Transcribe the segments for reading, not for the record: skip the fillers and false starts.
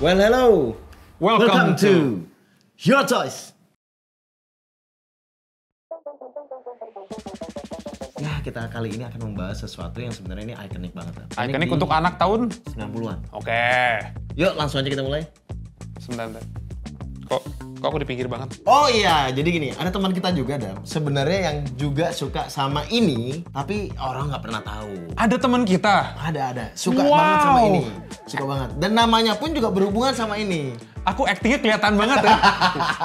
Well, hello. Welcome to Your Choice. Ya, kita kali ini akan membahas sesuatu yang sebenarnya ini ikonik banget. Ikonik untuk anak tahun 90-an. Oke. Yuk, langsung aja kita mulai. Sebentar. Kok aku di pinggir banget? Oh iya, jadi gini, ada teman kita juga, Dam. Sebenarnya yang juga suka sama ini, tapi orang nggak pernah tahu. Ada teman kita. Ada. Suka banget sama ini. Suka banget. Dan namanya pun juga berhubungan sama ini. Aku aktingnya kelihatan banget ya.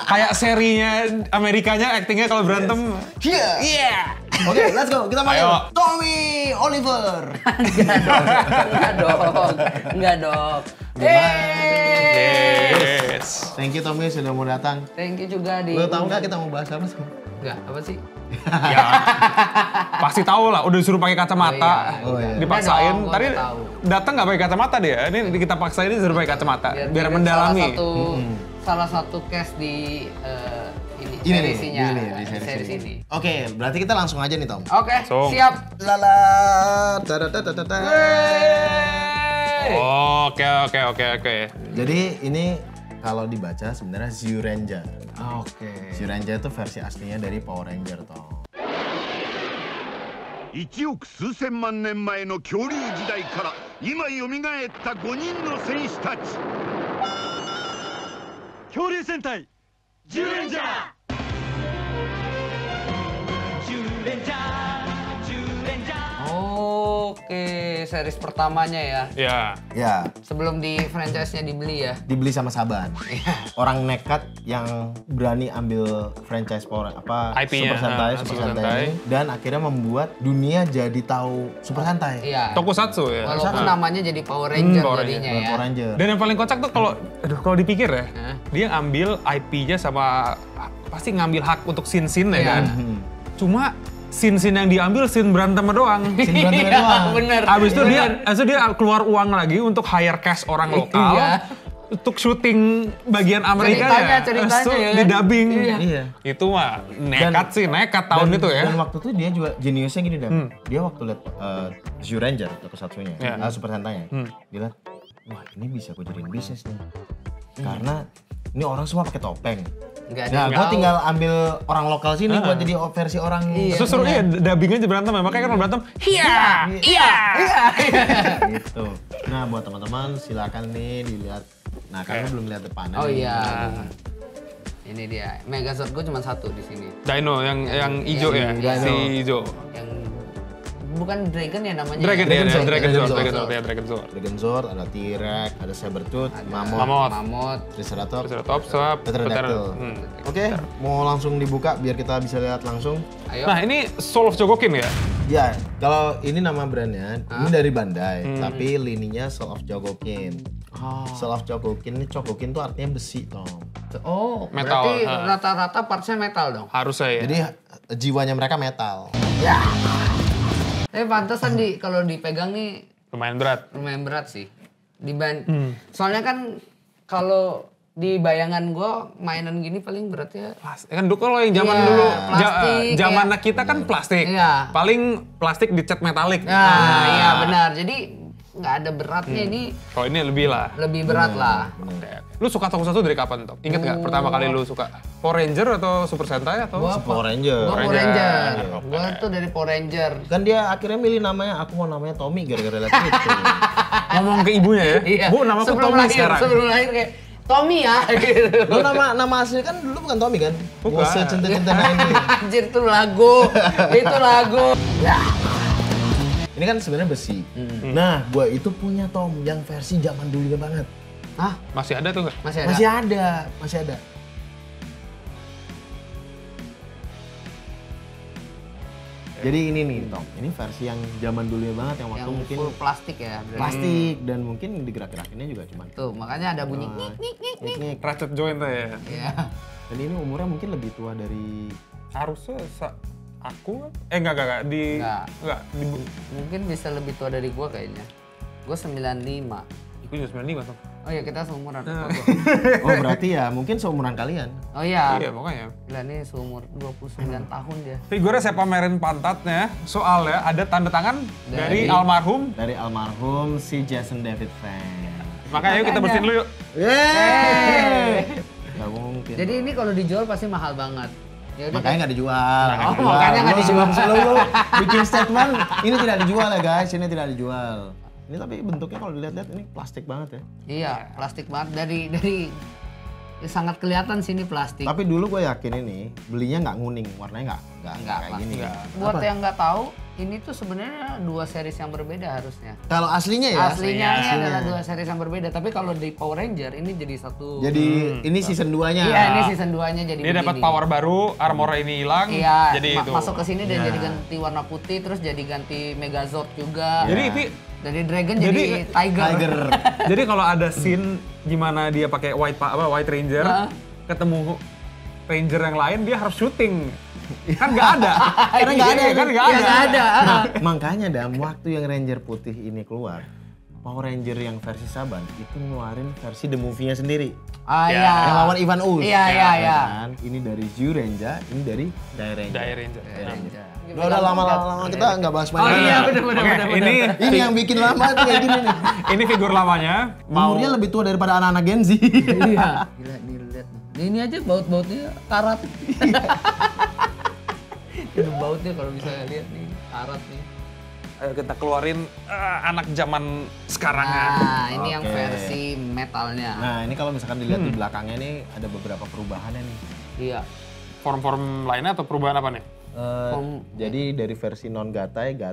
Kayak serinya Amerikanya aktingnya kalau berantem. Iya. Oke, let's go. Kita main. Ayo. Tommy Oliver. Enggak dong. Yes. Thank you Tommy sudah mau datang. Thank you juga di. Lo tahu nggak kita mau bahas apa sih? Enggak, apa sih? Ya. Pasti tahu lah, udah disuruh pakai kacamata. Oh, iya. Dipaksain. Udah dong, Tadi gua tahu. datang nggak pakai kacamata dia. Ini kita paksain disuruh pakai kacamata biar mirip mendalami. Salah satu case di Ini nih, serisinya. di Series ini. Oke, berarti kita langsung aja nih Tom. Oke, Langsung. siap. Lala, tadadadadada. Oke. Jadi ini kalau dibaca sebenarnya Zyuranger. Oke. Zyuranger itu versi aslinya dari Power Ranger Tom. 1億数千万年前の恐竜時代から今よみがえった5人の戦士たち恐竜戦隊ジュレンジャージュレンジャージュレンジャー Oke, series pertamanya ya. Ya. Ya, Sebelum di franchise-nya dibeli ya. dibeli sama Saban. Orang nekat yang berani ambil franchise Power IP-nya, Super Sentai ini, dan akhirnya membuat dunia jadi tahu Super Sentai. Iya. Tokusatsu ya. Walaupun namanya jadi Power Ranger Power jadinya ya. Power Ranger. Dan yang paling kocak tuh kalau dipikir ya, dia ngambil IP-nya sama pasti ngambil hak untuk scene-scene ya Iya. kan. Cuma scene-scene yang diambil scene berantem doang. Scene berantemnya doang. Bener. Abis itu dia keluar uang lagi untuk hire cast orang lokal. Iya. Untuk syuting bagian Amerika Ceritanya so, ya kan? di dubbing. Iya. Itu mah nekat tahun itu ya. Dan waktu itu dia juga jeniusnya gini Dan. Dia waktu lihat Zyuranger Tokusatsunya, Super Sentai-nya. Dia lihat, wah ini bisa gue jadiin bisnis nih. Karena ini orang semua pakai topeng. Nggak ada Nah, yang gue tahu. tinggal ambil orang lokal sini buat jadi versi orang. Terus seru iya dubbing aja berantem ya. Makanya kan berantem, iya. Gitu. Nah, buat teman-teman silakan nih dilihat. Nah, karena belum lihat depannya. Oh nih. iya. Ini dia. Megazord gue cuma satu di sini. Dino yang hijau ya, Dino. si hijau. Yang bukan Dragon ya namanya. Dragon ya? ya, Dragon Zord. Dragon Zord. Dragon Zord, ada T-Rex, ada Sabertooth, Mammoth, Mammoth. Triceratops, Triceratops, Swap, Pterodactyl. Oke, mau langsung dibuka biar kita bisa lihat langsung. Ayo. Nah ini Soul of Chogokin ya? Ya, kalau ini nama brandnya, ini dari Bandai, tapi lininya Soul of Chogokin. Soul of Chogokin ini Chogokin tuh artinya besi, Tom. Oh, Metal, berarti rata-rata partsnya metal dong. Harusnya ya. Jadi jiwanya mereka metal. Tapi pantesan kalau dipegang nih Lumayan berat. lumayan berat sih. Soalnya kan kalau di bayangan gue mainan gini paling beratnya Kan dulu kalau yang zaman Iya, dulu, plastik, zaman kita kan plastik. Iya. Paling plastik dicat metalik. Nah, iya benar. Jadi nggak ada beratnya ini Kalau ini lebih lah. lebih berat lah. Lu suka Tokusatsu dari kapan, Tom? Ingat nggak pertama kali lu suka? Power Ranger atau Super Sentai atau? Power Ranger. Gue Power Ranger. Gue tuh dari Power Ranger. Kan dia akhirnya milih namanya, aku mau namanya Tommy gara-gara lihat itu. Ngomong ke ibunya ya? Iya. Bu, nama aku Sebelum Tommy lahir, sekarang. Sebelum lahir kayak Tommy ya gitu. Lu nama asli kan dulu bukan Tommy kan? Bukan. Wah, cinta-cinta ini. Anjir itu lagu. Itu lagu. Ya. Ini kan sebenarnya besi. Nah, gua itu punya Tom yang versi zaman dulunya banget. Hah? Masih ada tuh nggak? Masih ada? Masih ada. Jadi ini nih Tom, ini versi yang zaman dulunya banget yang waktu Yang mungkin full plastik ya. berarti. plastik dan mungkin digerak-gerakinnya juga cuma Tuh, makanya ada bunyi ngik-ngik. Ratchet joint tuh ya. Iya. Dan ini umurnya mungkin lebih tua dari Harusnya aku enggak di Nggak. enggak di Mungkin bisa lebih tua dari gua kayaknya. Gua 95. aku juga 95 tuh. Oh iya, kita seumuran. Oh, berarti ya mungkin seumuran kalian. Oh iya. Iya, makanya. Gila nih seumur 29 tahun dia. Figurnya saya pamerin pantatnya, soalnya ada tanda tangan dari Dari- almarhum. Dari almarhum si Jason David Frank. Makanya yuk kita bersihin dulu yuk. Yeay. Gak mungkin. Jadi ini kalau dijual pasti mahal banget. Yaudah, Makanya nggak dijual. makanya nggak dijual. Sebelum lu bikin statement, ini tidak dijual ya guys, ini tidak dijual. Ini tapi bentuknya kalau dilihat-lihat ini plastik banget ya. Iya, plastik banget dari sangat kelihatan sini plastik. Tapi dulu gue yakin ini belinya nggak nguning, warnanya nggak kayak gini. Buat yang nggak tahu, ini tuh sebenarnya 2 series yang berbeda harusnya. Kalau aslinya ya? Aslinya ini adalah 2 series yang berbeda, tapi kalau di Power Ranger ini jadi satu. Jadi ini season 2-nya. Iya, ini season 2-nya jadi Dia dapat begini. power baru, armor ini hilang. Iya, jadi itu. masuk ke sini dan jadi ganti warna putih, terus jadi ganti Megazord juga. Jadi itu dari Dragon jadi Tiger. jadi kalau ada scene gimana dia pakai White Ranger, ketemu Ranger yang lain dia harus syuting. Kan nggak ada. Karena nggak ada. Kan nggak ada. Nah, makanya dalam waktu yang Ranger putih ini keluar, Power Ranger yang versi Saban itu ngeluarin versi The Movie-nya sendiri. Iya. Yang lawan Ivan Ooze. Iya. Kan? Ini dari Zyuranger, ini dari Dai Ranger. Ranger. Udah lama-lama kita nggak bahas main. Oh iya, bener. Ini yang bikin lama tuh kayak gini nih. ini figur lamanya. Umurnya lebih tua daripada anak-anak Gen Z. Iya. Gila, nih lihat. Ini aja baut-bautnya karat. Itu bautnya kalau bisa lihat nih, karat nih. Ayo kita keluarin anak zaman sekarang. Nah, ini yang versi metalnya. Nah, ini kalau misalkan dilihat di belakangnya nih ada beberapa perubahannya nih. Iya. Form-form lainnya atau perubahan apa nih? Jadi dari versi non gatainya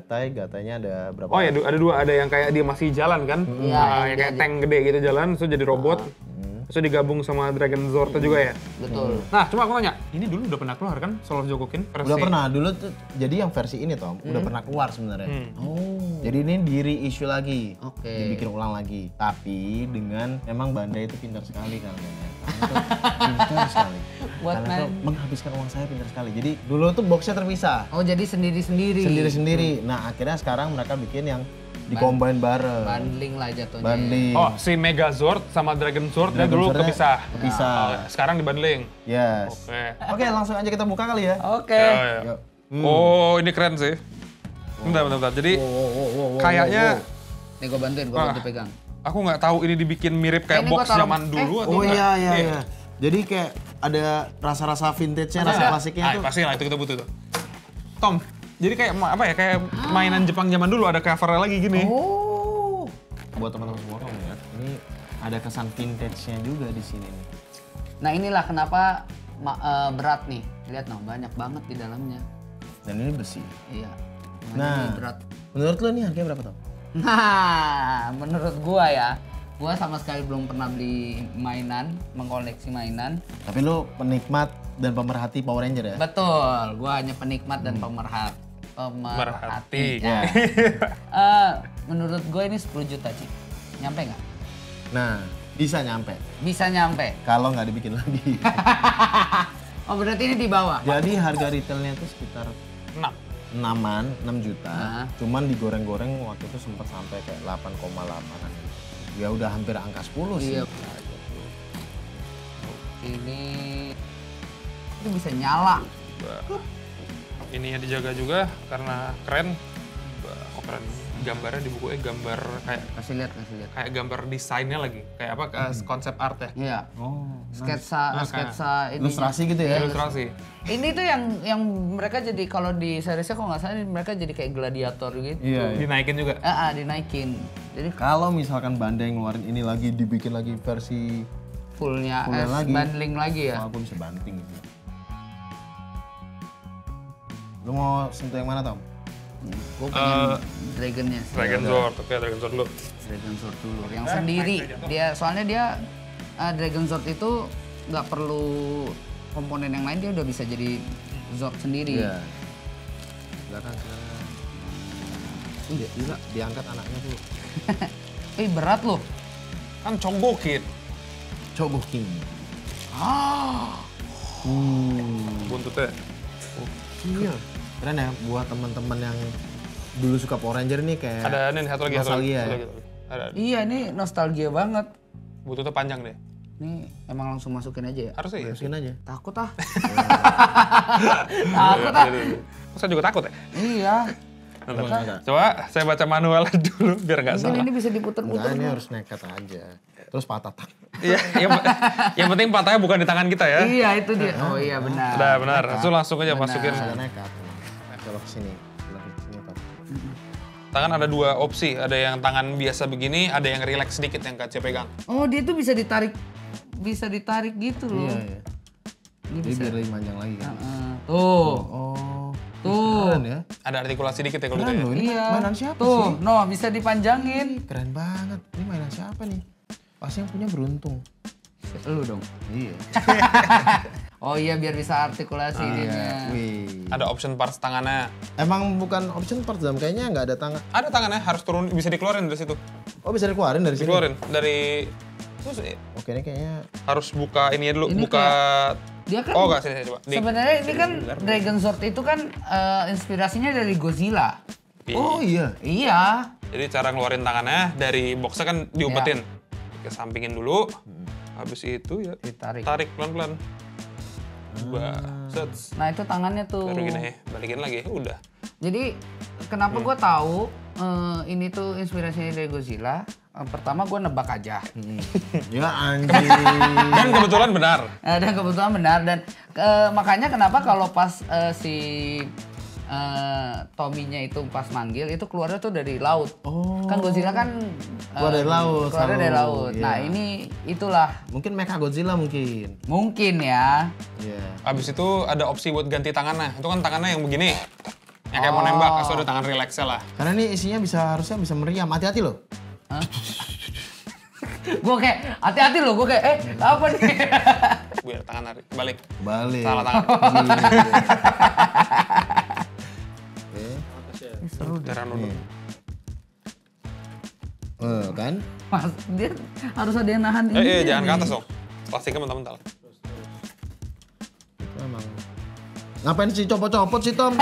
ada berapa? Oh ya, ada 2, ada yang kayak dia masih jalan kan? Iya, Yang kayak tank gede gitu jalan, terus jadi robot. Terus digabung sama Dragon Zord juga ya? Betul. Nah, cuma aku nanya, ini dulu udah pernah keluar kan Soul of Jogokin? Udah pernah, dulu tuh jadi yang versi ini Tom, udah pernah keluar sebenarnya. Oh. Jadi ini di reissue lagi, Oke. dibikin ulang lagi. Tapi dengan memang Bandai itu pintar sekali kalian. Pintar sekali. What, Karena man? tuh menghabiskan uang saya pintar sekali. Jadi dulu tuh boxnya terpisah, Oh, jadi sendiri-sendiri. sendiri-sendiri. Nah akhirnya sekarang mereka bikin yang di-combine bareng. Bundling lah jatuhnya. Banding. Oh, si Megazord sama Dragon Sword dia Dragon dulu Sword-nya kepisah. kepisah. Oh, sekarang dibundling. Yes. Oke. Oke, langsung aja kita buka kali ya. Oke. Yuk. Oh, ini keren sih. Bentar. Jadi kayaknya Nih gue bantuin, gue bantu pegang. aku nggak tahu ini dibikin mirip kayak Ini gua box taruh- zaman dulu atau Oh enggak. iya. Jadi kayak ada rasa-rasa vintage-nya, rasa klasiknya tuh. Pasti lah itu kita butuh tuh. Tom, jadi kayak apa ya? Kayak mainan Jepang zaman dulu ada covernya lagi gini. Oh. Buat teman-teman semua kamu lihat, ini ada kesan vintage-nya juga di sini nih. Nah inilah kenapa berat nih. Lihat noh, banyak banget di dalamnya. Dan ini besi. Iya. Nah, Ini berat. menurut lo nih harganya berapa Tom? Nah, menurut gua ya, gua sama sekali belum pernah beli mainan, mengkoleksi mainan. Tapi lo penikmat dan pemerhati Power Ranger ya? Betul, gua hanya penikmat dan pemerhati. Ya. Menurut gue ini 10 juta, Cik. Nyampe nggak? Nah, bisa nyampe. Bisa nyampe. Kalau nggak dibikin lagi. Oh, berarti ini di bawah. Jadi harga retailnya itu sekitar 6 juta. Nah. Cuman digoreng-goreng waktu itu sempat sampai kayak 8,8an. Ya udah hampir angka 10 sih. Iya. Ini bisa nyala. Ininya dijaga juga karena keren. Kok keren? Gambarnya di bukunya gambar Kasih lihat. kayak gambar desainnya lagi. Kayak apa? Konsep art ya. Iya. Oh, Sketsa ini. ilustrasi gitu ya? Ilustrasi. Ini tuh yang mereka jadi kalau di seriesnya kalau nggak salah mereka jadi kayak gladiator gitu. Iya. Dinaikin juga. Dinaikin. Jadi Kalau misalkan Bandai ngeluarin ini lagi, dibikin lagi versi fullnya lagi. bundling lagi ya. aku bisa banting gitu. Lu mau sentuh yang mana Tom? Gue pengen dragonnya. Dragon Sword. Oke, Dragon Sword dulu. Dragon Sword dulu yang sendiri. Soalnya dia Dragon Sword itu nggak perlu komponen yang lain, dia udah bisa jadi Zord sendiri. Iya. Silakan. Gila, diangkat anaknya tuh. Berat loh. Kan Chogokin. Chogokin. Buntutnya. Iya. Keren ya buat teman-teman yang dulu suka Power Ranger nih kayak Ada nih satu lagi. nostalgia ya? Ada. Iya, ini nostalgia banget. Buntutnya panjang deh. Ini emang langsung masukin aja ya? Harusnya ya. Masukin aja. Takut ah. Takut ah. Saya juga takut ya. Iya. Coba saya baca manualnya dulu biar nggak Mungkin salah. ini bisa diputer-puter. Enggak, ini harus nekat aja. Terus patah tak. Iya, yang penting patahnya bukan di tangan kita ya. Iya itu dia. Oh iya benar. Udah benar, langsung aja masukin. Bisa nekat. Coba kesini. Pak. Tangan ada 2 opsi, ada yang tangan biasa begini, ada yang relax sedikit yang Kaca pegang. Oh dia tuh bisa ditarik gitu loh. Iya. Ini Jadi bisa. biar lebih panjang lagi kan. Tuh. Oh. Tuh. Keren ya. Ada artikulasi dikit ya kalau Keren gitu ya. loh. Ini Iya. mainan siapa Tuh, sih? no bisa dipanjangin. Keren banget. Ini mainan siapa nih? Pasti yang punya beruntung. Lu dong. Iya. Oh iya biar bisa artikulasi ininya. Wih. Ada option parts tangannya. Emang bukan option part Zam, kayaknya nggak ada tangan. Ada tangannya, harus turun, bisa dikeluarin dari situ. Oh bisa dikeluarin dari sini? Dikeluarin dari terus Oke ini kayaknya. harus buka ininya dulu, Ini buka. Dia kan Oh enggak, sini coba. sebenarnya ini kan Dragon Sword itu kan inspirasinya dari Godzilla. Oh iya. Iya. Jadi cara ngeluarin tangannya dari boxnya kan diumpetin. Kesampingin dulu. Habis itu ya Ditarik. tarik pelan-pelan. Set. Nah itu tangannya tuh. Baru gini, balikin lagi. Udah. Jadi kenapa gue tahu ini tuh inspirasinya dari Godzilla? Pertama gue nebak aja. Ya anjing. Dan kebetulan benar. Dan kebetulan benar dan makanya kenapa kalau pas si Tommy-nya itu pas manggil itu keluarnya tuh dari laut. Oh. Kan Godzilla kan Keluar dari laut, Keluarnya dari selalu, laut. iya. Nah ini itulah Mungkin Mecha Godzilla mungkin. mungkin ya. Iya. Habis itu ada opsi buat ganti tangannya. Itu kan tangannya yang begini. Yang kayak mau nembak, asal ada tangan relaxnya lah. Karena ini isinya harusnya bisa meriam. Hati-hati loh. Gue kayak hati-hati loh, gue kayak apa nih? Biar tangan narik, balik. Balik. Salah tangan. Oke. Seru deh. Cara nunduk. Kan? Mas, dia harus ada yang nahan ini. Jangan ke atas dong. Plastiknya mental-mental. Itu emang. Ngapain sih copot-copot sih Tom?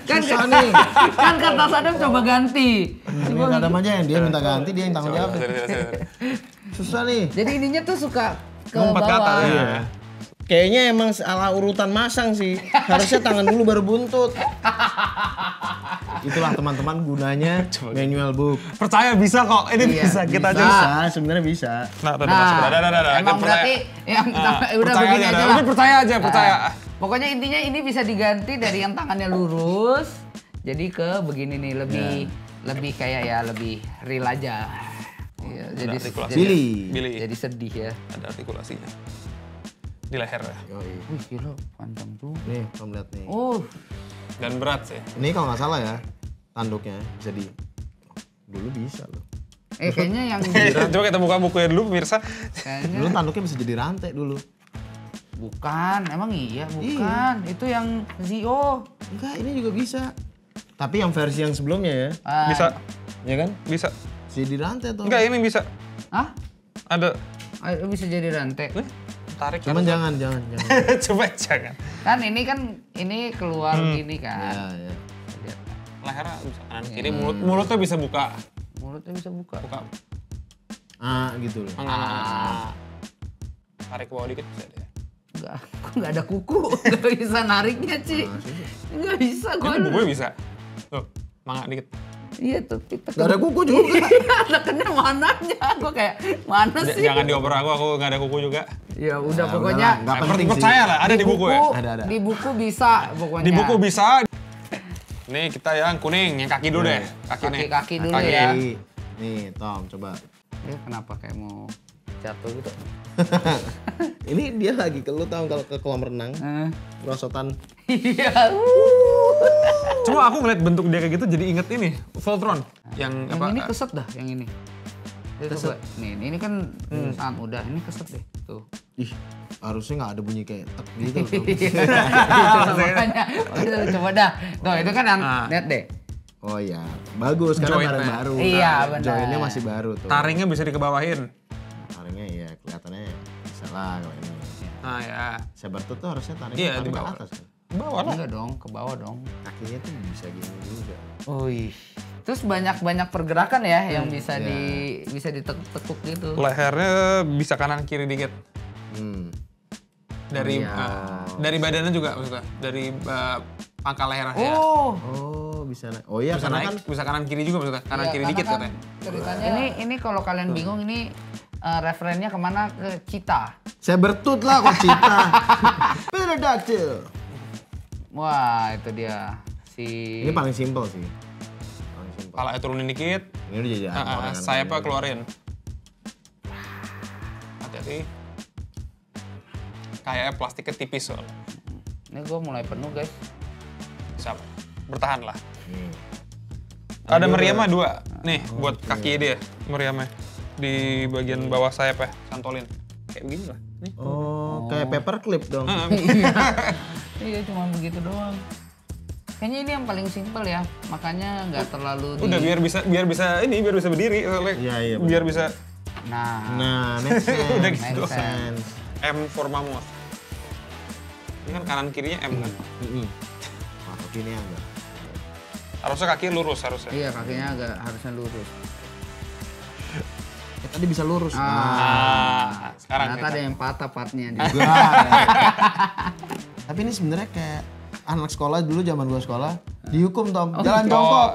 Kan Susah nih. kan kata Sadam coba ganti. Ini Adam aja yang dia minta ganti, dia yang tanggung jawab. Sini. Susah nih. Jadi ininya tuh suka ke Lompat ke atas. bawah. Iya. Kayaknya emang salah urutan masang sih. Harusnya tangan dulu baru buntut. Itulah teman-teman gunanya manual book. Percaya bisa kok. Ini Iya, bisa kita aja. Bisa, sebenarnya bisa. Nah, udah masuk. Udah. Emang berarti yang udah Percaya begini aja. aja Udah lah. percaya aja, percaya. Pokoknya intinya ini bisa diganti dari yang tangannya lurus jadi ke begini nih lebih kayak ya lebih real aja. Iya, jadi artikulasi. Billy. jadi sedih ya. Ada artikulasinya. Di leher ya. Yoi. Wih gila panjang tuh. Nih, Tom lihat nih. Oh, Dan berat sih. Ini kalau nggak salah ya, tanduknya bisa dulu bisa loh. kayaknya yang Coba kita buka bukunya dulu pemirsa. kayaknya Dulu tanduknya bisa jadi rantai dulu. bukan, emang iya bukan. Itu yang Zio. Enggak, ini juga bisa. Tapi yang versi yang sebelumnya ya, Bisa. ya kan? Bisa. Jadi rantai tuh. Enggak, ini bisa. Hah? Ada. Ayo, bisa jadi rantai. Tarik. Cuman jangan. Coba jangan. Kan ini keluar gini kan. Ya, ya. Lihat. Lehernya bisa kanan kiri, mulutnya bisa buka. Mulutnya bisa buka. Buka. Gitu loh. Tarik ke bawah dikit bisa deh. Enggak ada kuku. Enggak bisa nariknya, Ci. Enggak bisa gua. Ini bukunya bisa. Tuh, mangga dikit. Iya, tapi Gak ada kuku juga. tekennya mananya. Gua kayak mana sih? Jangan dioper aku nggak ada kuku juga. Ya udah Ya, pokoknya udahlah, nggak penting sih. Percaya lah, ada di buku ya. Ada. Di buku bisa pokoknya. Di buku bisa. Nih kita yang kuning, yang kaki dulu deh. Kaki nih. Kaki dulu Kaki. ya. Nih, Tom, coba. Kenapa kayak mau jatuh gitu? Ini dia lagi ke lu tau kalau ke kolam renang, perosotan. Iya. Cuma aku ngeliat bentuk dia kayak gitu jadi inget ini, Voltron. Yang Yang apa? ini keset dah, yang ini. Coba. Nih, ini kan sangat mudah. Ini keset deh. Tuh. Ih, harusnya nggak ada bunyi kayak tek gitu. Tom. Itu makanya. Coba dah. Tuh, itu kan yang lihat deh. Oh iya, bagus karena Jointnya. barang baru. Iya, benar. Joinnya masih baru tuh. Taringnya bisa dikebawahin. Taringnya iya, kelihatannya bisa lah kalau ini. Nah ya. Sabertooth tuh harusnya taringnya Iya, taring di ke bawah. atas kan. Bawah lah. Enggak dong, ke bawah dong. Kakinya tuh bisa gini juga. Wih. Terus banyak pergerakan ya yang bisa iya. bisa ditekuk gitu. Lehernya bisa kanan kiri dikit. Hmm. Dari Iya. dari badannya juga maksudnya. Dari pangkal leher ya. Oh, bisa naik. Oh iya, Bisa karena naik, bisa kanan kiri juga, bisa kanan Iya, kiri karena dikit kan katanya. ceritanya ini kalau kalian bingung ini referennya kemana ke Cita. saya bertut lah kok cita. Pterodactyl. Wah itu dia si. Ini paling simpel sih. Paling simpel. Palanya turunin dikit, Ini udah jadi orang kan. sayapnya keluarin. Hati-hati. Kayak plastiknya tipis soalnya. Ini gue mulai penuh guys. Siapa? Bertahan lah. Hmm. Ada meriamnya 2. Nih, buat kaki dia. Meriamnya. Di bagian bawah sayap ya, santolin. Kayak begini lah. Nih. Oh, kayak paperclip dong. Iya cuma begitu doang. Kayaknya ini yang paling simpel ya, makanya nggak terlalu di... Udah biar bisa berdiri soalnya. Iya, Biar bisa Nah, make sense. Udah gitu. Make sense. M for mammoth. Ini kan kanan kirinya M kan. Wah, begini enggak. Harusnya kaki lurus harusnya. iya kakinya agak harusnya lurus. Tadi bisa lurus. Sekarang Ternyata ada yang patah partnya. Tapi ini sebenarnya kayak anak sekolah dulu zaman gua sekolah dihukum Tom. Jalan jongkok.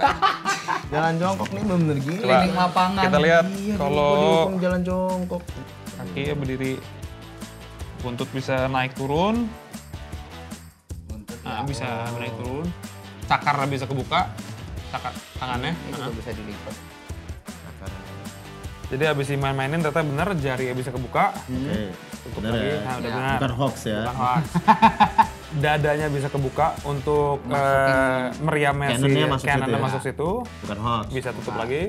Jalan jongkok nih bener gini. Keliling lapangan. Kita lihat Iya, kalau dihukum jalan jongkok. kaki berdiri, buntut bisa naik turun. Nah, bisa naik turun. Cakarnya bisa kebuka. Cakar tangannya. Ini juga bisa dilipat. Jadi habis dimain-mainin ternyata bener jari bisa kebuka. Oke. Tutup Bener lagi. ya. Nah, udah Ya. benar. Bukan hoax ya. Bukan hoax. Dadanya bisa kebuka untuk meriamnya Cannonnya masuk situ ya. masuk situ. Bukan hoax. Bisa tutup lagi.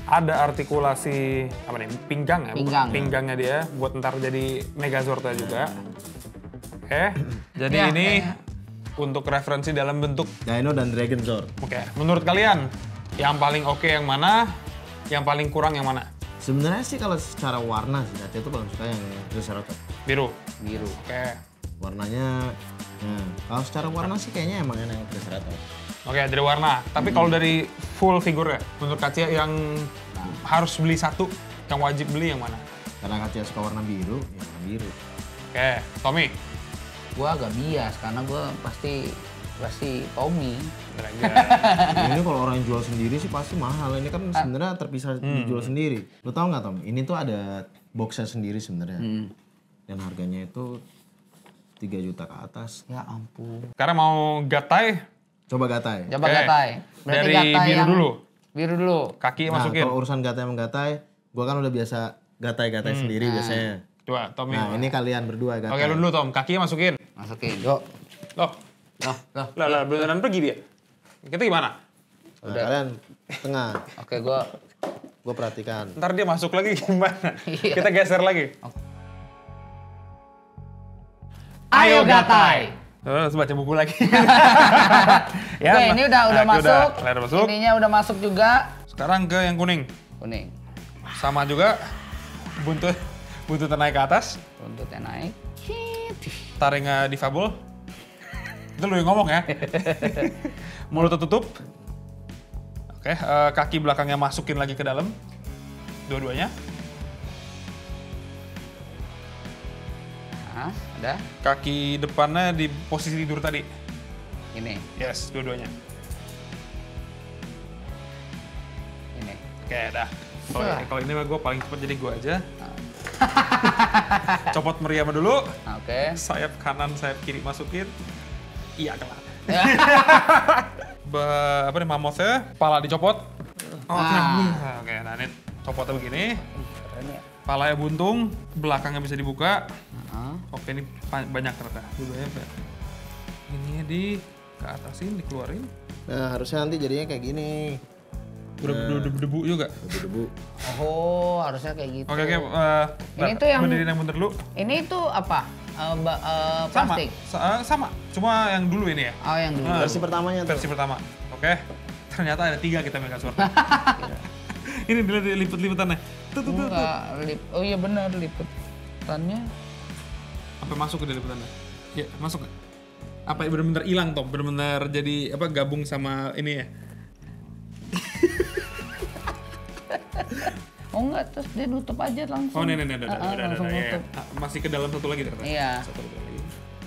Ada artikulasi apa nih? Pinggang ya. Pinggang. Pinggangnya dia buat ntar jadi Megazordnya juga. Oke. Jadi Ya, ini kayaknya. untuk referensi dalam bentuk. Dino dan Dragon Zord. Oke. Menurut kalian yang paling oke yang mana? Yang paling kurang yang mana? Sebenarnya sih kalau secara warna sih, saya tuh paling suka yang Triceratops. Biru. Biru. Oke. Warnanya, kalau secara warna sih kayaknya emang enak yang Triceratops. Oke, dari warna. Tapi kalau dari full figure ya, menurut Kacia yang harus beli satu, yang wajib beli yang mana? Karena Katia suka warna biru, ya warna biru. Oke, Tommy. Gua agak bias karena gua pasti Tommy. Dragon. Ini kalau orang yang jual sendiri sih pasti mahal. Ini kan sebenarnya terpisah dijual sendiri. Lo tau nggak Tom? Ini tuh ada boxnya sendiri sebenarnya. Dan harganya itu 3 juta ke atas. Ya ampun. Sekarang mau gatai. Coba gatai. Coba Oke. gatai. Berarti Dari gatai biru yang dulu. Biru dulu. Kaki Nah, masukin. kalau urusan gatai menggatai, gua kan udah biasa gatai-gatai sendiri biasanya. Coba, Tommy. Nah, ini kalian berdua gatai. Oke, lu dulu Tom. Kaki masukin. Masukin. Yuk. Loh, Loh. lah, beneran pergi dia. Kita gimana? Nah, kalian tengah. Oke, gua Gue perhatikan. Ntar dia masuk lagi gimana? Iya. Kita geser lagi. Ayo gatai. Terus baca buku lagi. Oke, ini udah nah, masuk. Udah masuk. Ininya udah masuk juga. Sekarang ke yang kuning. Kuning. Sama juga. Buntutnya naik ke atas. Buntutnya naik. Taringnya difabel. Itu lu yang ngomong ya. Mulut tertutup. Oke, kaki belakangnya masukin lagi ke dalam. Dua-duanya. Nah, udah. Kaki depannya di posisi tidur tadi. Ini. Yes, dua-duanya. Ini. Oke, dah. Kalau ini mah gue paling cepat jadi gue aja. Copot meriamnya dulu. Oke. Sayap kanan, sayap kiri masukin. Iya, kelar. Apa nih mammothnya, kepala dicopot. Oke, nah ini copotnya begini. Keren ya. Palanya buntung, belakangnya bisa dibuka. Heeh. Oke, ini banyak ternyata. Dua-duanya ini di ke atasin, dikeluarin. Nah, harusnya nanti jadinya kayak gini. Berdebu juga. Debu. Oh, harusnya kayak gitu. Oke. Ini tuh yang- berdiri yang bener dulu. Ini tuh apa? Plastik. Sama. Cuma yang dulu ini ya. Oh, yang dulu. Versi pertamanya tuh. Versi pertama. Oke. Ternyata ada 3 kita Megazord. Ini dilihat lipet-lipetannya. Tuh. Enggak, oh iya benar lipetannya. Sampai masuk ke lipetannya. Ya, masuk nggak? Apa bener-bener hilang Tom? Bener-bener jadi apa gabung sama ini ya? Oh enggak, terus dia nutup aja langsung. Oh, ini. Langsung Udah, nutup. ya. Masih ke dalam satu lagi ternyata. Iya. Satu lagi.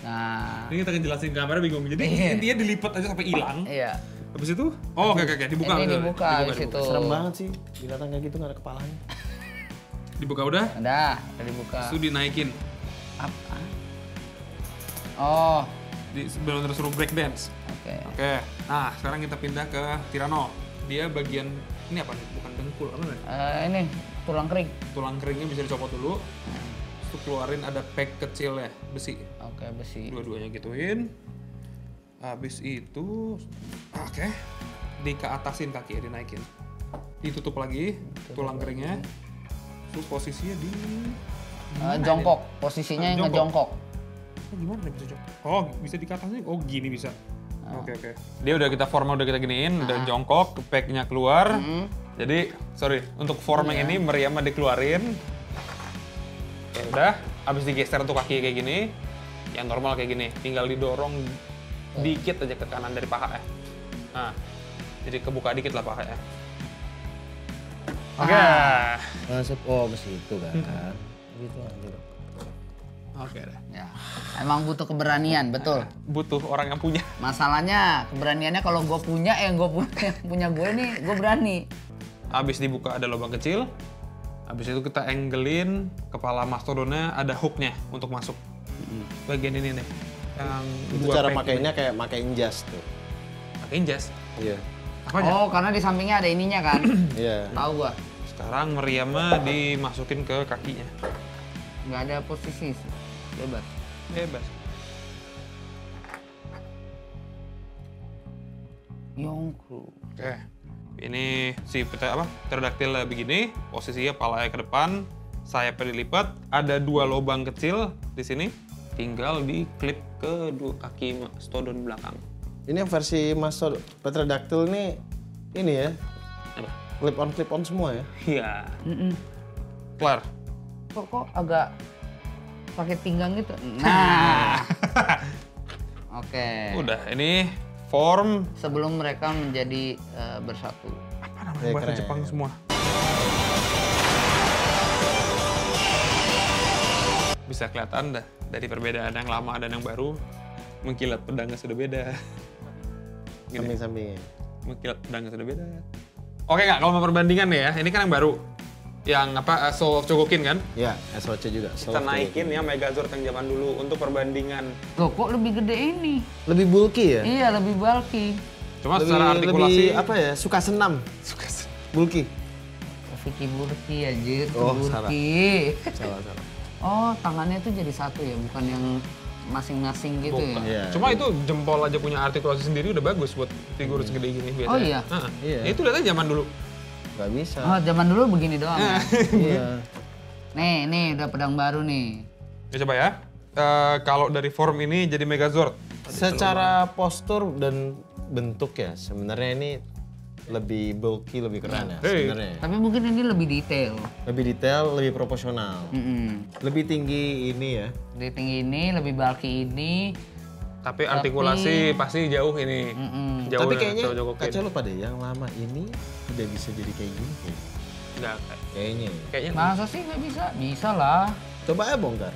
Nah, Ini kita jelasin kamera bingung. Jadi intinya dilipat aja sampai hilang. iya. Habis itu, oke, dibuka. Ini betul. dibuka habis itu. Serem banget sih binatang kayak gitu nggak ada kepalanya. Dibuka udah, Udah dibuka. itu dinaikin. Apa? Oh, Benar-benar suruh break dance. oke. Oke, nah sekarang kita pindah ke Tyranno. Dia bagian, ini apa nih? Bukan dengkul, apa nih? Ini tulang kering. Tulang keringnya bisa dicopot dulu. Terus tuh keluarin ada pack kecil ya, besi. Oke, besi. Dua-duanya gituin. Habis itu, oke, dikeatasin kaki ya, dinaikin. Ditutup lagi tulang keringnya. Terus posisinya di Jongkok, posisinya yang ngejongkok. gimana nih bisa jongkok? Oh, bisa dikeatasin. Oh, gini bisa. Oke. Dia udah kita formal, udah kita giniin, udah jongkok, packnya keluar. Jadi, sorry, untuk form yang ini meriamnya dikeluarin. Ya udah, habis digeser untuk kaki kayak gini, yang normal kayak gini, tinggal didorong dikit aja ke kanan dari paha ya. Nah, jadi kebuka dikit lah paha ya. Oke. Masuk, oh ke situ kan. Gitu aja. Oke deh. Ya, emang butuh keberanian, betul. Butuh orang yang punya. Masalahnya keberaniannya kalau gue punya, yang punya gue nih, gue berani. Habis dibuka ada lubang kecil. Habis itu kita anglein kepala mastodonnya, ada hooknya untuk masuk. Bagian ini nih. Yang Itu dua cara pack makainya ini. kayak makein jas tuh. Pakein jas. Iya. Apanya? Oh, karena di sampingnya ada ininya kan? Iya. Tahu gua. Sekarang meriamnya dimasukin ke kakinya. Nggak ada posisi, bebas. Bebas. Yongkru. Oke. Ini si pterodactyl begini, posisinya palanya ke depan, sayapnya dilipat, ada dua lubang kecil di sini, tinggal diklip ke dua kaki mastodon belakang. Ini yang versi Master Pterodactyl ini ya, Apa? clip on semua ya. Iya. Kelar. Kok agak pakai pinggang gitu? Nah. Oke. Udah, ini form Sebelum mereka menjadi bersatu. apa namanya bahasa keren. Jepang semua. Bisa kelihatan dah dari perbedaan yang lama dan yang baru. Mengkilat pedangnya sudah beda. Gini. Samping-sampingnya. Mengkilat pedangnya sudah beda. Oke nggak, kalau mau perbandingan nih ya, ini kan yang baru. Yang apa, Soul of Chogokin kan? Ya, SOC juga. Kita naikin ya Megazord yang zaman dulu untuk perbandingan. Loh, kok lebih gede ini? Lebih bulky ya? Iya, lebih bulky. Cuma secara artikulasi, lebih apa ya? Suka senam. suka sih. Bulky. Vicky Burki anjir, Oh, Burki. Salah. Oh, tangannya tuh jadi satu ya, bukan yang masing-masing gitu Bukan. ya? Iya. Cuma itu jempol aja punya artikulasi sendiri udah bagus buat figur segede gini biasanya. Oh iya? Heeh. Iya. Ya, itu lihat aja zaman dulu. Gak bisa. Oh, zaman dulu begini doang ya? Iya. Nih udah pedang baru nih. Ya coba ya. Kalau dari form ini jadi Megazord. Secara postur dan bentuk ya, sebenarnya ini lebih bulky, lebih keren ya Hey. sebenarnya. Tapi mungkin ini lebih detail. Lebih detail, lebih proporsional. Lebih tinggi ini ya. Lebih tinggi ini, lebih bulky ini. Tapi artikulasi pasti jauh ini. Jauh Tapi dari kayaknya Chogokin. kacau lupa deh, yang lama ini udah bisa jadi kayak gini kayaknya. Nggak, Kayaknya. kayaknya Masa sih nggak bisa? Bisa lah. Coba aja bongkar.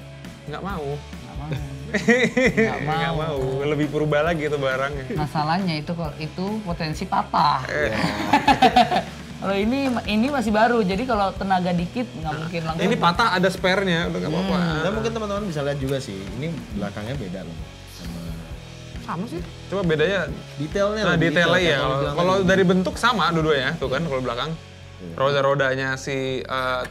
nggak mau. Nggak mau. Nggak mau. Nggak mau. Lebih purba lagi itu barangnya. Masalahnya itu potensi patah. Kalau ini masih baru, jadi kalau tenaga dikit nggak mungkin langsung. Ini patah ada spare-nya, udah nggak apa-apa. Dan mungkin teman-teman bisa lihat juga sih, ini belakangnya beda loh. Sama sih. Coba bedanya. Detailnya Nah, lebih detailnya detail, ya. kalau bilang Kalau tadi. dari bentuk sama dua-duanya, tuh kan kalau belakang. Roda-rodanya si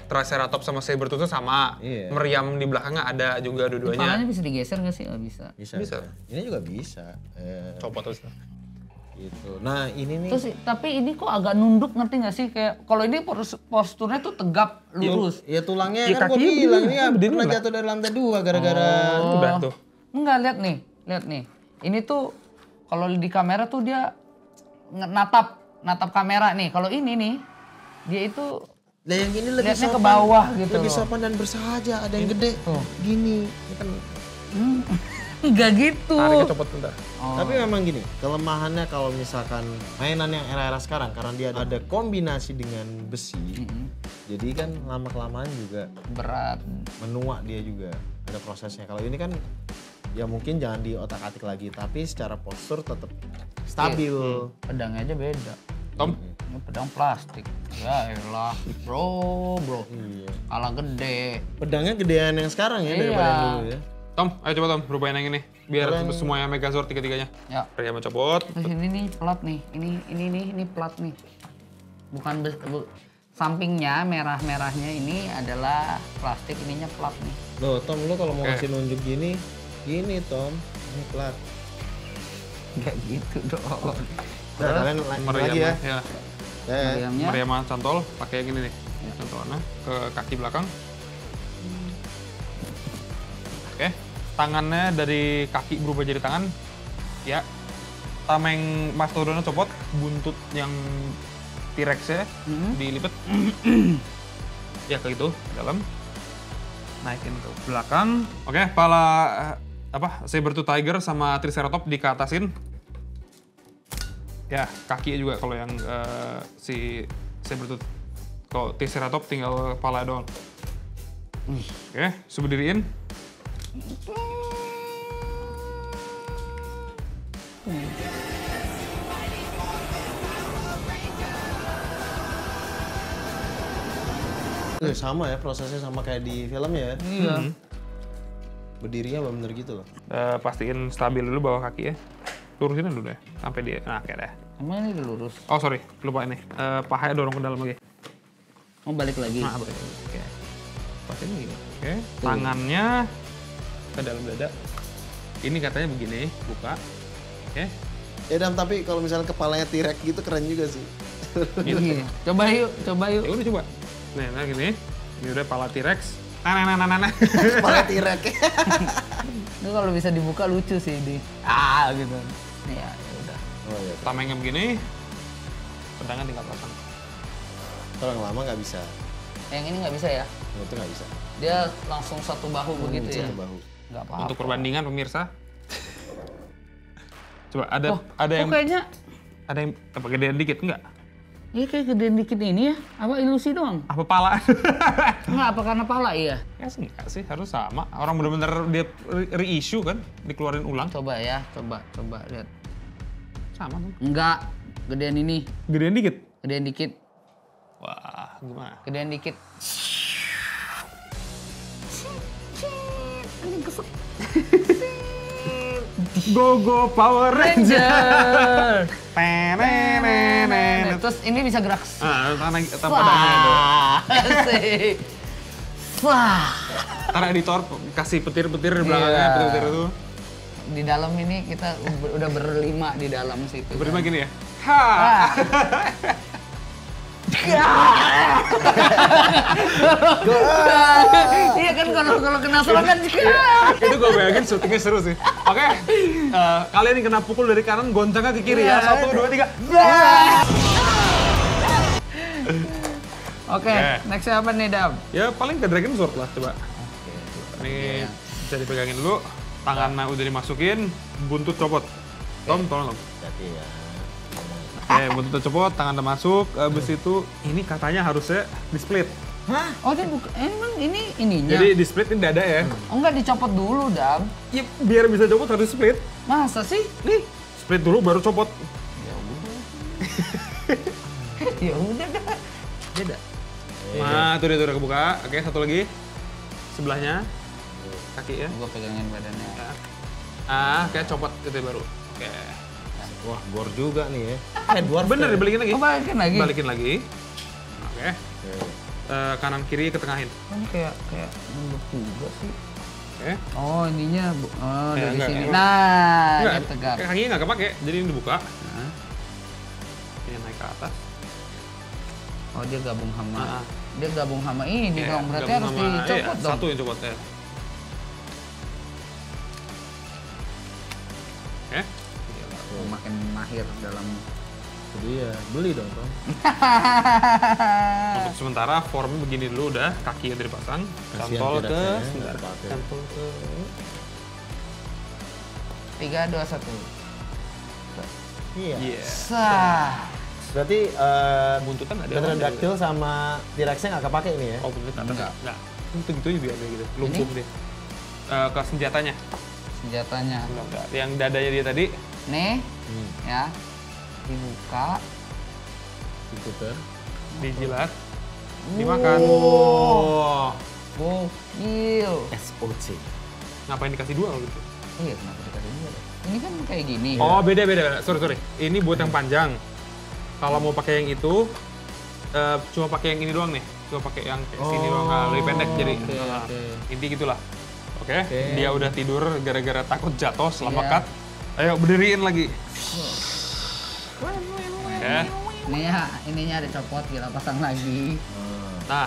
Triceratops sama Sabertooth sama. Iya. Meriam di belakangnya ada juga dua-duanya. Kepalanya bisa digeser nggak sih? Oh, bisa. Bisa. Bisa. Ini juga bisa. Copot terus. Gitu. Nah, ini nih Terus tapi ini kok agak nunduk, ngerti nggak sih? Kayak kalau ini posturnya tuh tegap, lurus. ya tulangnya Ya, kan gua kakinya bilang begini, ini ya begini pernah lah. jatuh dari lantai 2 gara-gara Udah tuh. Enggak, lihat nih. Ini tuh kalau di kamera tuh dia natap kamera nih. Kalau ini nih dia itu Nah yang ini lebih lihatnya ke sopan, bawah gitu lebih loh. sopan dan bersahaja. Ada yang gede, Tuh. gini. Ini kan. enggak gitu. Tariknya copot bentar. Tapi memang gini, kelemahannya kalau misalkan mainan yang era-era sekarang karena dia ada kombinasi dengan besi, jadi kan lama kelamaan juga Berat. menua dia juga ada prosesnya. Kalau ini kan ya mungkin jangan di otak-atik lagi, tapi secara postur tetap stabil. Pedangnya aja beda. Tom, Ini pedang plastik. Ya elah, bro. Iya. Kalah gede. Pedangnya gedean yang sekarang ya daripada yang dulu ya. Tom, ayo coba Tom, berupain yang ini. Biar semuanya Megazord tiga-tiganya. Ya. Priyama copot. Terus ini nih plat nih. Ini plat nih. Bukan sampingnya merah-merahnya ini adalah plastik, ininya plat nih. Loh, Tom, lu kalau mau Oke. ngasih nunjuk gini, Tom, ini plat. Enggak gitu dong. Nah, kalian lanjut lagi ya. Ya. Meriamnya Priyama cantol, pakai yang ini nih. Cantolnya ke kaki belakang. Oke, tangannya dari kaki berubah jadi tangan. Ya. Tameng Mastodonnya copot, buntut yang T-Rex-nya dilipet. Ya kayak gitu, dalam. Naikin ke belakang. Oke, kepala Saber-tooth Tiger sama Triceratops dikeatasin. Ya, kaki juga kalau yang si Saber-tooth. Kalau Triceratops tinggal kepala doang. Oke, berdiriin. Sama ya, prosesnya sama kayak di film ya. iya. Berdirinya bener gitu loh. Pastiin stabil dulu bawah kaki ya. Lurusin dulu deh, sampai dia. Nah, oke deh. Emang ini lurus. Oh sorry, lupa ini. Pahanya dorong ke dalam lagi. Mau balik lagi. Nah, boleh. Oke. Pastiin gini. Oke. Tangannya ke dalam dada. Ini katanya begini, buka. Oke. Ya Dam, tapi kalau misalnya kepalanya T-Rex gitu keren juga sih. Gitu. Iya. Coba yuk. Ya udah coba. Nah gini. Ini udah pala T-Rex. Nah. Kepala T-Rex. Itu kalau bisa dibuka lucu sih di. Gitu. Nih ya udah. Oh iya. Tamengnya begini. Pedangnya tinggal pasang. Kalau yang lama nggak bisa. Yang ini nggak bisa ya? Yang itu nggak bisa. Dia langsung satu bahu begitu ya? Satu bahu. Nggak apa-apa. Untuk perbandingan pemirsa. Coba ada yang kayaknya apa gedean dikit enggak? ini kayak gedean dikit ini ya? Apa ilusi doang? Apa pala? Enggak, apa karena pala iya? Ya enggak sih, harus sama. Orang bener-bener dia reissue kan, dikeluarin ulang. Coba ya, coba lihat. Sama kan? Enggak, gedean ini, Gedean dikit. gedean dikit, Wah, gimana? gedean dikit. Anjing kesek. Go Power Ranger. Ranger. Terus ini bisa gerak. Tanpa pedangnya itu. Asik. Wah. Ntar editor kasih petir-petir di belakangnya, Iya. petir-petir itu. Di dalam ini kita udah berlima di dalam situ. Berlima kan. gini ya? Ha! Iya kan kalau kena serangan kan Itu gue bayangin syutingnya seru sih. Oke, kalian yang kena pukul dari kanan, goncangnya ke kiri ya. 1, 2, 3. Oke, next apa nih Dam? Ya paling ke Dragon Sword lah, coba. Ini bisa dipegangin dulu. Tangannya udah dimasukin, buntut copot. Tom, tolong Tom. Jadi ya. Oke, buntut copot, tangan udah masuk. Abis itu, ini katanya harusnya di-split. Hah? Oh dia bukan, emang ini ininya? Jadi di-split ini dada ya. Oh enggak dicopot dulu Dam. Ya, biar bisa copot harus split. Masa sih? Nih, split dulu baru copot. Ya udah dah. Beda. Nah, tuh dia udah kebuka. Oke, satu lagi. Sebelahnya. Kaki ya. Gua pegangin badannya. Kayak copot gitu baru. Oke. Wah, bor juga nih ya. Dwarf Bener, ya? dibalikin lagi. Oh balikin lagi? Balikin lagi. Oke. Kanan kiri ke tengahin. Ini kayak nunduk juga sih. Oke. Oh ininya, dari enggak, sini. enggak. Nah, Enggak, dia tegak. kakinya nggak kepake, jadi ini dibuka. Ini naik ke atas. Oh dia gabung sama, Ah. dia gabung sama ini Iya, dong. Berarti gabung harus sama- dicopot iya, dong. Satu yang copot ya. Oke. Makin mahir dalam. Jadi ya, beli dong Tom. Untuk sementara formnya begini dulu udah, kaki udah dipasang, Kasihan cantol ke, T-Rex-nya ya, sebentar, nggak kepake. cantol ke, 3, 2, 1. Iya. iya. Sah. Berarti Buntutan ada. Pterodactyl sama T-Rex-nya nggak kepake ini ya? Oh buntutan enggak. Itu gitu juga dia gitu, lumpuh dia. Ke senjatanya. senjatanya. Bentar. Yang dadanya dia tadi. Nih, ya, dibuka. Diputer. Dijilat. Dimakan. Oh. Gokil. SOC. Ngapain dikasih 2 kalau gitu? Iya, kenapa dikasih dua? Ini kan kayak gini. Oh, beda. Sorry. Ini buat yang panjang. Kalau mau pakai yang itu, cuma pakai yang ini doang nih. Cuma pakai yang kayak sini doang, lebih pendek jadi. Inti gitulah. Oke. Dia udah tidur gara-gara takut jatuh selama Iya. cut. Ayo berdiriin lagi. Oke. Ininya ada copot, kita pasang lagi. Nah,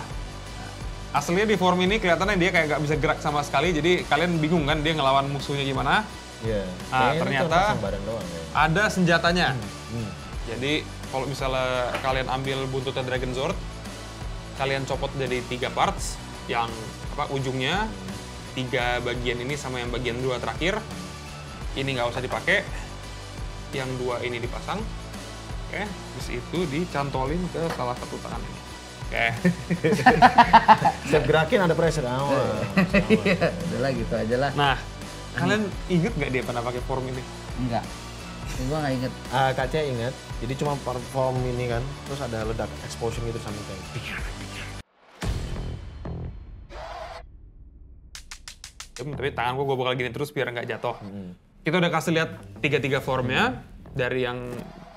aslinya di form ini kelihatannya dia kayak nggak bisa gerak sama sekali, jadi kalian bingung kan dia ngelawan musuhnya gimana? Iya. Ah, ternyata bareng doang ya. ada senjatanya. Jadi kalau misalnya kalian ambil buntutnya Dragon Sword, kalian copot jadi 3 parts, yang ujungnya 3 bagian ini sama yang bagian 2 terakhir. Ini nggak usah dipakai, yang 2 ini dipasang. Oke, terus itu dicantolin ke salah satu tangan ini. Oke. Setiap gerakin ada pressure. Udahlah gitu aja lah. Nah, kalian inget nggak dia pernah pakai form ini? Enggak. Gua nggak inget. Kaca ingat. Jadi cuma perform ini kan, terus ada ledak explosion gitu sampai kayak. Tapi tangan gue bakal gini terus biar nggak jatuh. Kita udah kasih lihat 3 formnya, dari yang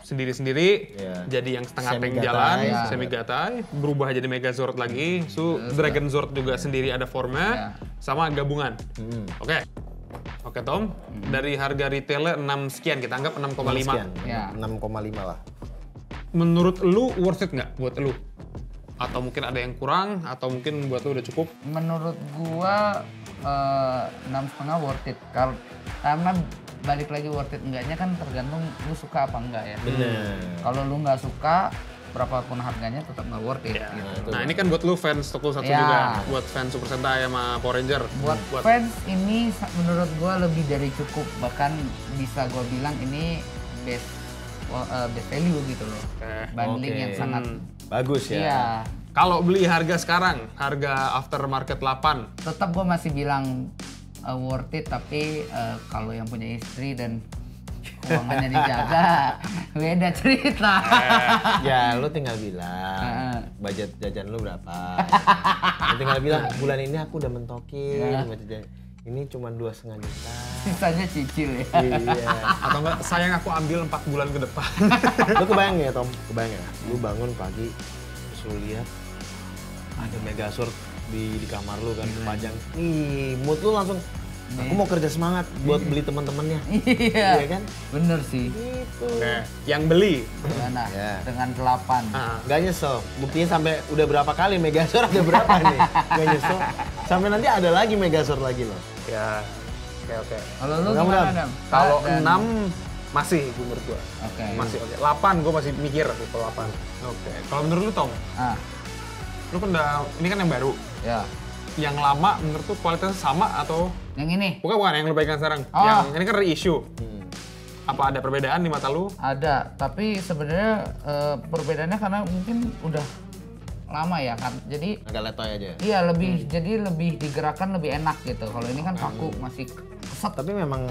sendiri-sendiri, jadi yang setengah tank jalan, semi gatai, berubah jadi Megazord lagi, Dragon Sword juga sendiri ada formnya, sama gabungan. Oke Tom, dari harga retailnya 6 sekian, kita anggap 6,5. Ya. 6,5 lah. Menurut lu worth it nggak buat lu? Atau mungkin ada yang kurang, atau mungkin buat lu udah cukup? Menurut gua 6,5 worth it. Karena balik lagi worth it enggaknya kan tergantung lu suka apa enggak ya. Bener. Kalau lu nggak suka, berapapun harganya tetap nggak worth it. Gitu. Nah ini kan buat lu fans Tokyo Satsu Ya. juga, buat fans Super Sentai sama Power Ranger. Buat fans ini menurut gua lebih dari cukup, bahkan bisa gua bilang ini best value gitu loh. Bundling yang sangat bagus ya. Iya. Kalau beli harga sekarang, harga aftermarket 8, Tetap gua masih bilang worth it, tapi kalau yang punya istri dan keuangannya dijaga, beda cerita. Ya lu tinggal bilang budget jajan lu berapa. Lu tinggal bilang bulan ini aku udah mentokin budget jajan. Ini cuma 2,5 juta. Sisanya cicil ya. Iya. atau enggak sayang aku ambil 4 bulan ke depan. Lu kebayang ya Tom? Kebayang ya? Lu bangun pagi terus lu lihat ada Megazord di kamar lu kan panjang. Ih, mood lu langsung aku mau kerja semangat buat beli teman-temannya. Iya. Iya kan? Bener sih. Gitu. Oke, yang beli. Gimana? Ya. Dengan 8. Nggak nyesel. Buktinya sampai udah berapa kali Megazord ada berapa nih? Nggak nyesel. Sampai nanti ada lagi Megazord lagi loh. Ya. Oke. Kalau lu Mudah-mudahan. gimana, Dam? Kalau Dan- 6 masih menurut gua. Oke. Masih oke. 8 gua masih mikir kalau 8. Oke. Kalau menurut lu Tom, Ah, lu kan udah ini kan yang baru. ya. Yang lama menurut lu kualitasnya sama atau Yang ini bukan yang lu pegang sekarang? Oh. Yang ini kan reissue. Apa ada perbedaan di mata lu? ada, tapi sebenarnya perbedaannya karena mungkin udah lama ya kan. Jadi Agak letoy aja. iya jadi lebih digerakkan lebih enak gitu. Kalau ini kan kaku masih keset. Tapi memang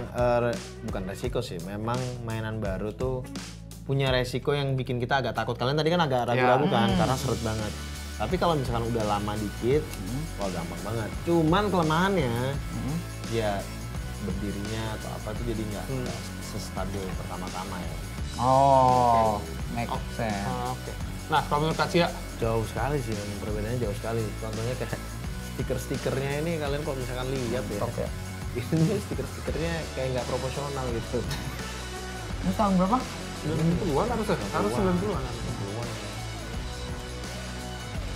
bukan resiko sih. Memang mainan baru tuh punya resiko yang bikin kita agak takut. Kalian tadi kan agak ragu-ragu kan karena seret banget. Tapi kalau misalkan udah lama dikit, wah gampang banget. Cuman kelemahannya, ya berdirinya atau apa tuh jadi nggak sestabil pertama-tama ya. Oh, make sense. Oke. Nah, kalau menurut Kak Cia, Jauh sekali sih, memang perbedaannya jauh sekali. Contohnya kayak stiker-stikernya ini kalian kalau misalkan lihat ya, ini stiker-stikernya kayak nggak proporsional gitu. Ini tahun berapa? 90-an harusnya? Harus 90-an.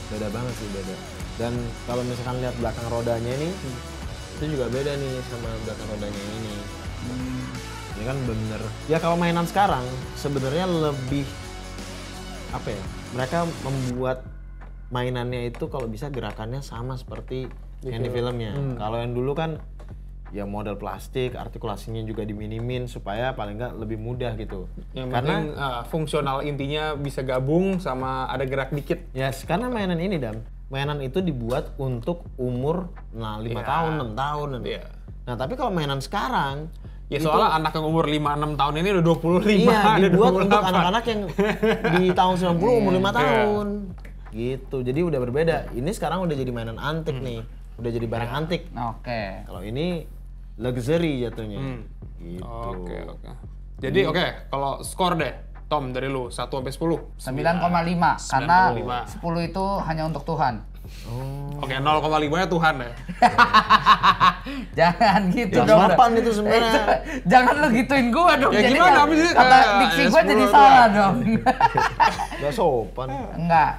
Beda banget sih, beda. Dan kalau misalkan lihat belakang rodanya ini, itu juga beda nih sama belakang rodanya yang ini. Ini kan bener. Ya kalau mainan sekarang sebenarnya lebih apa ya? Mereka membuat mainannya itu kalau bisa gerakannya sama seperti yang di filmnya. Kalau yang dulu kan ya model plastik, artikulasinya juga diminimin supaya paling nggak lebih mudah gitu. Yang Karena penting fungsional intinya bisa gabung sama ada gerak dikit. ya karena mainan ini mainan itu dibuat untuk umur 5 tahun, 6 tahun. Iya. Nah tapi kalau mainan sekarang, Ya soalnya anak yang umur 5-6 tahun ini udah 25, iya ada dibuat untuk 28. anak-anak yang di tahun 90 umur 5 tahun. Gitu, jadi udah berbeda. Ini sekarang udah jadi mainan antik nih, udah jadi barang antik. Oke. Kalau ini luxury jatuhnya. Gitu. Oke. Jadi kalau skor deh, Tom dari lu 1 sampai 10. 9,5 karena 9,5. 10 itu hanya untuk Tuhan. Oke, 0,5-nya Tuhan ya. Jangan gitu Jam dong. 8 itu sebenarnya. Jangan lu gituin gua dong. Ya Jadi gimana, abis itu kata kayak diksi ya gua 10 jadi doang. salah dong. Gak sopan. Enggak,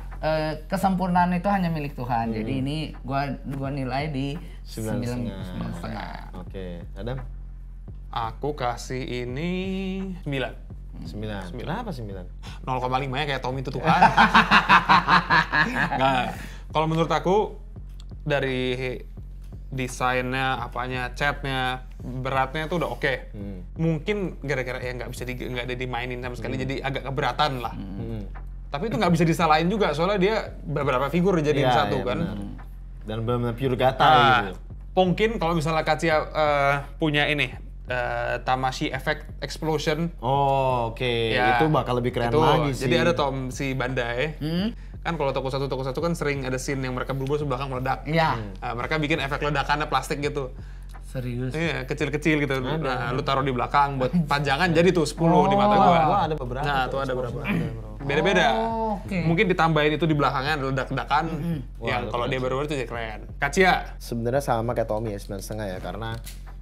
kesempurnaan itu hanya milik Tuhan. Jadi ini gua nilai di 9,5. Oke, Adam? Aku kasih ini 9. 9. Kenapa 9? 0,5-nya kayak Tom itu Tuhan. Nggak. Kalau menurut aku dari desainnya, apanya, catnya, beratnya itu udah oke. Mungkin gara-gara ya nggak ada dimainin sama sekali, jadi agak keberatan lah. Tapi itu nggak bisa disalahin juga, soalnya dia beberapa figur dijadiin Iya, satu iya, kan. benar. Dan benar-benar pure gata gitu. Mungkin kalau misalnya Katsuya punya ini, Tamashi Effect Explosion. Oh, oke. Ya, Itu bakal lebih keren itu. lagi sih. Jadi ada Tom si Bandai. Kan kalau toko satu kan sering ada scene yang mereka berubah sebelakang meledak. Iya. Mereka bikin efek ledakannya plastik gitu. Serius. Iya, kecil-kecil gitu. Nah, lu taruh di belakang buat panjangan jadi tuh 10 di mata gua. Gua ada beberapa. Nah, tuh ada berapa. Beda-beda. Oke. Mungkin ditambahin itu di belakangnya ada ledak-ledakan. Yang kalau dia baru-baru itu jadi keren. Katsuya. Sebenarnya sama kayak Tommy ya, 9,5 ya, karena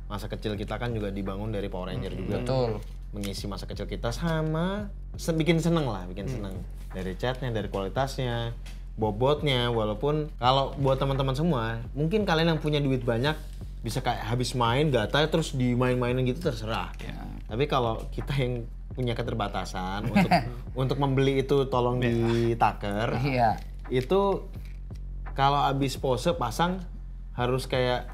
masa kecil kita kan juga dibangun dari Power Ranger juga. Betul. Mengisi masa kecil kita sama bikin seneng lah, bikin seneng. Dari catnya, dari kualitasnya, bobotnya, walaupun kalau buat teman-teman semua, mungkin kalian yang punya duit banyak bisa kayak habis main gata terus dimain-mainin gitu terserah. Tapi kalau kita yang punya keterbatasan untuk membeli itu tolong ditaker. Iya. Itu kalau habis pose pasang harus kayak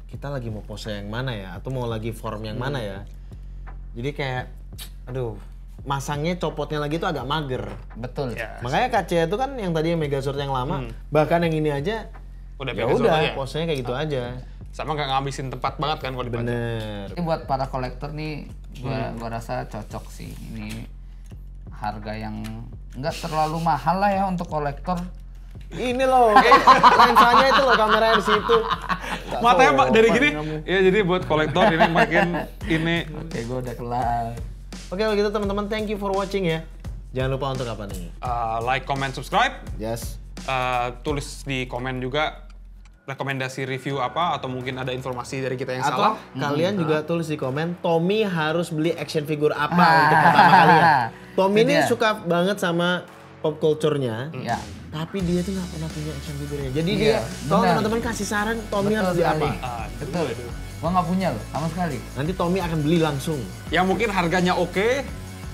kita lagi mau pose yang mana ya atau mau lagi form yang mana ya. Jadi kayak aduh, masangnya copotnya lagi itu agak mager. Betul. Ya, Makanya Katsuya itu kan yang tadi yang Megazord yang lama, bahkan yang ini aja udah ya Megazord udah aja. posenya kayak gitu aja. Sama nggak ngabisin tempat banget kan kalau dipajang. Bener. Ini buat para kolektor nih, gua rasa cocok sih. Ini harga yang nggak terlalu mahal lah ya untuk kolektor. Ini loh, lensanya itu loh, kameranya di situ. Nggak Matanya Pak dari sopan gini. kamu. Ya jadi buat kolektor ini makin ini. Oke, gua udah kelar. Oke, kalau gitu teman-teman, thank you for watching ya. Jangan lupa untuk apa nih? Like, comment, subscribe. Yes. Tulis di komen juga rekomendasi review apa atau mungkin ada informasi dari kita yang Atau salah. kalian juga tulis di komen, Tommy harus beli action figure apa untuk pertama kalinya. Tommy Itu ini dia. suka banget sama pop culture-nya, Ya. tapi dia tuh nggak pernah punya action figure-nya. Jadi Iya, dia, tolong benar. teman-teman kasih saran Tommy harus beli sekali. apa. Betul. Gua nggak punya loh, sama sekali. Nanti Tommy akan beli langsung. Yang mungkin harganya oke,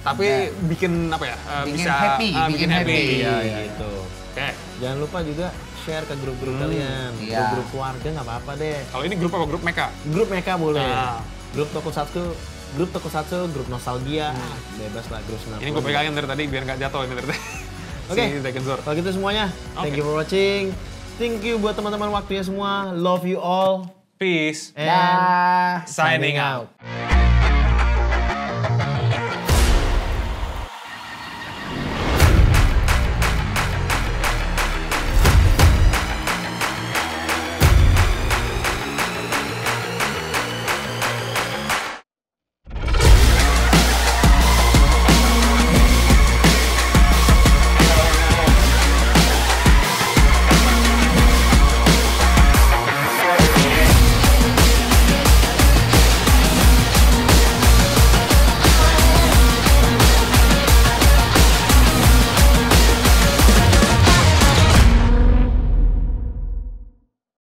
tapi bikin apa ya? Bikin bisa happy, bikin bikin happy. happy. Iya, gitu. Oke. Jangan lupa juga share ke grup-grup kalian, iya. grup keluarga nggak apa-apa deh. Kalau ini grup apa grup Mecha? Grup mereka boleh. Nah. Grup Tokusatsu, grup nostalgia, bebas lah grup 90. Ini gue pegangin dari tadi biar nggak jatuh ini dari tadi. Oke. Si Dragon Zord. Kalau gitu semuanya, thank Oke. you for watching. Thank you buat teman-teman waktunya semua. Love you all. Peace. And Dah. Signing out.